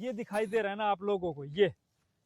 ये दिखाई दे रहा है ना आप लोगों को,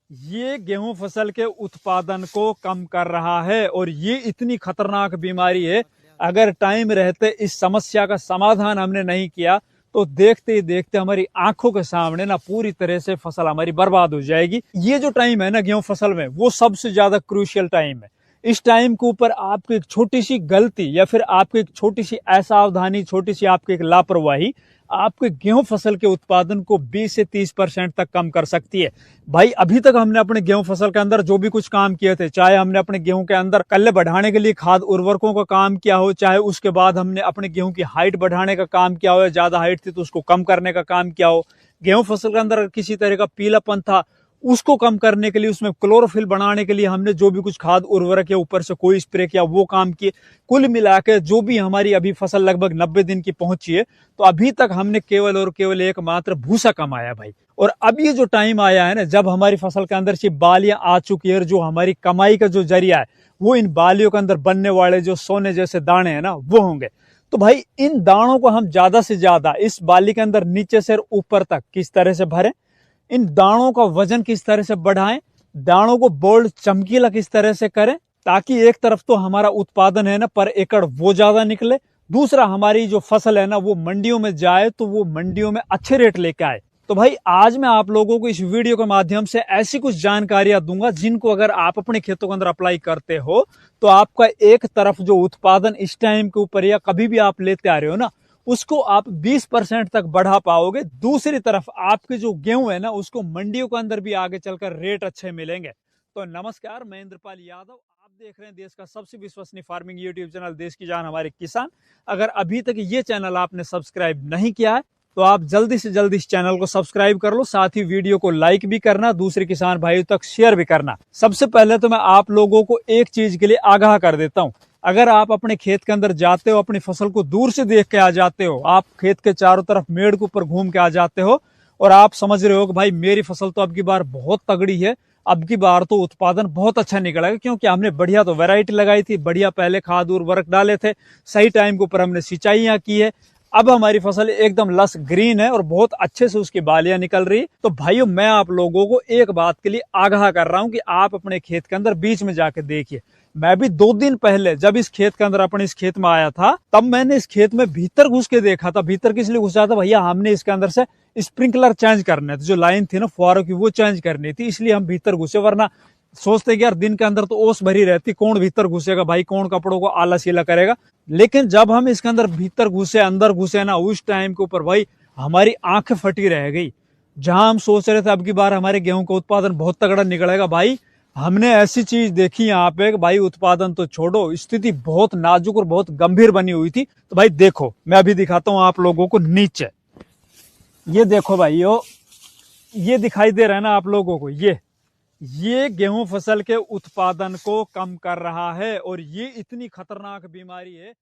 ये गेहूं फसल के उत्पादन को कम कर रहा है और ये इतनी खतरनाक बीमारी है। अगर टाइम रहते इस समस्या का समाधान हमने नहीं किया तो देखते ही देखते हमारी आंखों के सामने ना पूरी तरह से फसल हमारी बर्बाद हो जाएगी। ये जो टाइम है ना गेहूं फसल में, वो सबसे ज्यादा क्रूशियल टाइम है। इस टाइम के ऊपर आपकी एक छोटी सी गलती या फिर आपकी एक छोटी सी असावधानी, छोटी सी आपकी एक लापरवाही आपके गेहूं फसल के उत्पादन को 20 से 30% तक कम कर सकती है। भाई अभी तक हमने अपने गेहूं फसल के अंदर जो भी कुछ काम किए थे, चाहे हमने अपने गेहूं के अंदर कल्ले बढ़ाने के लिए खाद उर्वरकों का काम किया हो, चाहे उसके बाद हमने अपने गेहूं की हाइट बढ़ाने का काम किया हो, ज्यादा हाइट थी तो उसको कम करने का काम किया हो, गेहूं फसल के अंदर किसी तरह का पीलापन था उसको कम करने के लिए, उसमें क्लोरोफिल बनाने के लिए हमने जो भी कुछ खाद उर्वरक या ऊपर से कोई स्प्रे किया वो काम किए। कुल मिलाकर जो भी हमारी अभी फसल लगभग 90 दिन की पहुंची है, तो अभी तक हमने केवल और केवल एकमात्र भूसा कमाया भाई। और अब ये जो टाइम आया है ना, जब हमारी फसल के अंदर सिर्फ बालियां आ चुकी है, जो हमारी कमाई का जो जरिया है वो इन बालियों के अंदर बनने वाले जो सोने जैसे दाने हैं ना वो होंगे। तो भाई इन दानों को हम ज्यादा से ज्यादा इस बाली के अंदर नीचे से ऊपर तक किस तरह से भरें, इन दानों का वजन किस तरह से बढ़ाएं, दानों को बोल्ड चमकीला किस तरह से करें, ताकि एक तरफ तो हमारा उत्पादन है ना पर एकड़ वो ज्यादा निकले, दूसरा हमारी जो फसल है ना वो मंडियों में जाए तो वो मंडियों में अच्छे रेट लेके आए। तो भाई आज मैं आप लोगों को इस वीडियो के माध्यम से ऐसी कुछ जानकारियां दूंगा जिनको अगर आप अपने खेतों के अंदर अप्लाई करते हो तो आपका एक तरफ जो उत्पादन इस टाइम के ऊपर या कभी भी आप लेते आ रहे हो ना उसको आप 20% तक बढ़ा पाओगे। दूसरी तरफ आपके जो गेहूं है ना उसको मंडियों के अंदर भी आगे चलकर रेट अच्छे मिलेंगे। तो नमस्कार, मैं इंद्रपाल यादव, आप देख रहे हैं देश का सबसे विश्वसनीय फार्मिंग यूट्यूब चैनल देश की जान हमारे किसान। अगर अभी तक ये चैनल आपने सब्सक्राइब नहीं किया है तो आप जल्दी से जल्दी इस चैनल को सब्सक्राइब कर लो, साथ ही वीडियो को लाइक भी करना, दूसरे किसान भाइयों तक शेयर भी करना। सबसे पहले तो मैं आप लोगों को एक चीज के लिए आगाह कर देता हूं, अगर आप अपने खेत के अंदर जाते हो, अपनी फसल को दूर से देख के आ जाते हो, आप खेत के चारों तरफ मेड़ के ऊपर घूम के आ जाते हो और आप समझ रहे हो कि भाई मेरी फसल तो अब की बार बहुत तगड़ी है, अब की बार तो उत्पादन बहुत अच्छा निकलेगा क्योंकि हमने बढ़िया तो वैरायटी लगाई थी, बढ़िया पहले खाद उर्वरक डाले थे, सही टाइम के ऊपर हमने सिंचाइयां की है, अब हमारी फसल एकदम लस ग्रीन है और बहुत अच्छे से उसकी बालियां निकल रही। तो भाइयों मैं आप लोगों को एक बात के लिए आगाह कर रहा हूं कि आप अपने खेत के अंदर बीच में जाके देखिए। मैं भी 2 दिन पहले जब इस खेत के अंदर अपने इस खेत में आया था तब मैंने इस खेत में भीतर घुस के देखा था। भीतर किस लिए घुसा था भैया, हमने इसके अंदर से स्प्रिंकलर चेंज करने थे, जो लाइन थी ना फुहारों की वो चेंज करनी थी, इसलिए हम भीतर घुसे। वरना सोचते कि यार दिन के अंदर तो ओस भरी रहती, कौन भीतर घुसेगा भाई, कौन कपड़ों को आला सीला करेगा। लेकिन जब हम इसके अंदर भीतर घुसे, अंदर घुसे ना, उस टाइम के ऊपर भाई हमारी आंखें फटी रह गई। जहां हम सोच रहे थे अब की बार हमारे गेहूं का उत्पादन बहुत तगड़ा निकलेगा, भाई हमने ऐसी चीज देखी यहाँ पे कि भाई उत्पादन तो छोड़ो, स्थिति बहुत नाजुक और बहुत गंभीर बनी हुई थी। तो भाई देखो मैं अभी दिखाता हूँ आप लोगों को नीचे, ये देखो भाइयों, ये दिखाई दे रहा है ना आप लोगों को, ये गेहूं फसल के उत्पादन को कम कर रहा है और ये इतनी खतरनाक बीमारी है।